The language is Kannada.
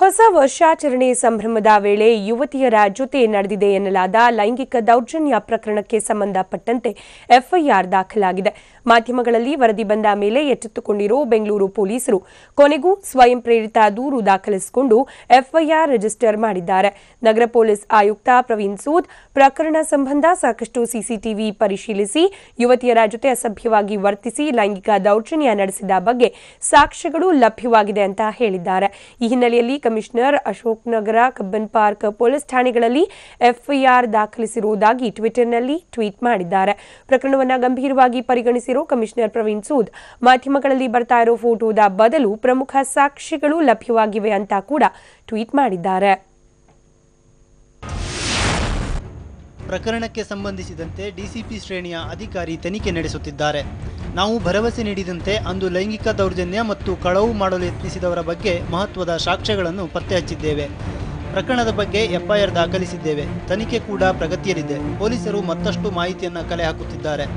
ಹೊಸ ವರ್ಷಾಚರಣೆ ಸಂಭ್ರಮದ ವೇಳೆ ಯುವತಿಯರ ಜೊತೆ ನಡೆದಿದೆ ಎನ್ನಲಾದ ಲೈಂಗಿಕ ದೌರ್ಜನ್ಯ ಪ್ರಕರಣಕ್ಕೆ ಸಂಬಂಧಪಟ್ಟಂತೆ ಎಫ್ಐಆರ್ ದಾಖಲಾಗಿದೆ. ಮಾಧ್ಯಮಗಳಲ್ಲಿ ವರದಿ ಬಂದ ಮೇಲೆ ಎಚ್ಚೆತ್ತುಕೊಂಡಿರುವ ಬೆಂಗಳೂರು ಪೊಲೀಸರು ಕೊನೆಗೂ ಸ್ವಯಂ ಪ್ರೇರಿತ ದೂರು ದಾಖಲಿಸಿಕೊಂಡು ಎಫ್ಐಆರ್ ರಿಜಿಸ್ಟರ್ ಮಾಡಿದ್ದಾರೆ. ನಗರ ಪೊಲೀಸ್ ಆಯುಕ್ತ ಪ್ರವೀಣ್ ಸೂದ್ ಪ್ರಕರಣ ಸಂಬಂಧ ಸಾಕಷ್ಟು ಸಿಸಿಟಿವಿ ಪರಿಶೀಲಿಸಿ ಯುವತಿಯರ ಜೊತೆ ಅಸಭ್ಯವಾಗಿ ವರ್ತಿಸಿ ಲೈಂಗಿಕ ದೌರ್ಜನ್ಯ ನಡೆಸಿದ ಬಗ್ಗೆ ಸಾಕ್ಷ್ಯಗಳು ಲಭ್ಯವಾಗಿದೆ ಅಂತ ಹೇಳಿದ್ದಾರೆ. ಈ ಹಿನ್ನೆಲೆಯಲ್ಲಿ commissioner Ashok Nagar, Cubbon park police ಠಾಣೆಗಳಲ್ಲಿ FIR ದಾಖಲಿಸಿರುವುದಾಗಿ ಟ್ವಿಟರ್ನಲ್ಲಿ ಟ್ವೀಟ್ ಮಾಡಿದ್ದಾರೆ. ಪ್ರಕರಣವನ್ನು ಗಂಭೀರವಾಗಿ ಪರಿಗಣಿಸಿರುವ ಕಮಿಷನರ್ ಪ್ರವೀಣ್ ಸೂದ್ ಮಾಧ್ಯಮಗಳಲ್ಲಿ ಬರ್ತಾ ಇರೋ ಫೋಟೋದ ಬದಲು ಪ್ರಮುಖ ಸಾಕ್ಷ್ಯಗಳು ಲಭ್ಯವಾಗಿವೆ ಅಂತ ಕೂಡ ಟ್ವೀಟ್ ಮಾಡಿದ್ದಾರೆ. ಪ್ರಕರಣಕ್ಕೆ ಸಂಬಂಧಿಸಿದಂತೆ ಡಿಸಿಪಿ ಶ್ರೇಣಿಯ ಅಧಿಕಾರಿ ತನಿಖೆ ನಡೆಸುತ್ತಿದ್ದಾರೆ. ನಾವು ಭರವಸೆ ನೀಡಿದಂತೆ ಅಂದು ಲೈಂಗಿಕ ದೌರ್ಜನ್ಯ ಮತ್ತು ಕಳವು ಮಾಡಲು ಯತ್ನಿಸಿದವರ ಬಗ್ಗೆ ಮಹತ್ವದ ಸಾಕ್ಷ್ಯಗಳನ್ನು ಪತ್ತೆ ಹಚ್ಚಿದ್ದೇವೆ. ಪ್ರಕರಣದ ಬಗ್ಗೆ ಎಫ್ಐಆರ್ ದಾಖಲಿಸಿದ್ದೇವೆ. ತನಿಖೆ ಕೂಡ ಪ್ರಗತಿಯಲ್ಲಿದೆ. ಪೊಲೀಸರು ಮತ್ತಷ್ಟು ಮಾಹಿತಿಯನ್ನು ಕಲೆ ಹಾಕುತ್ತಿದ್ದಾರೆ.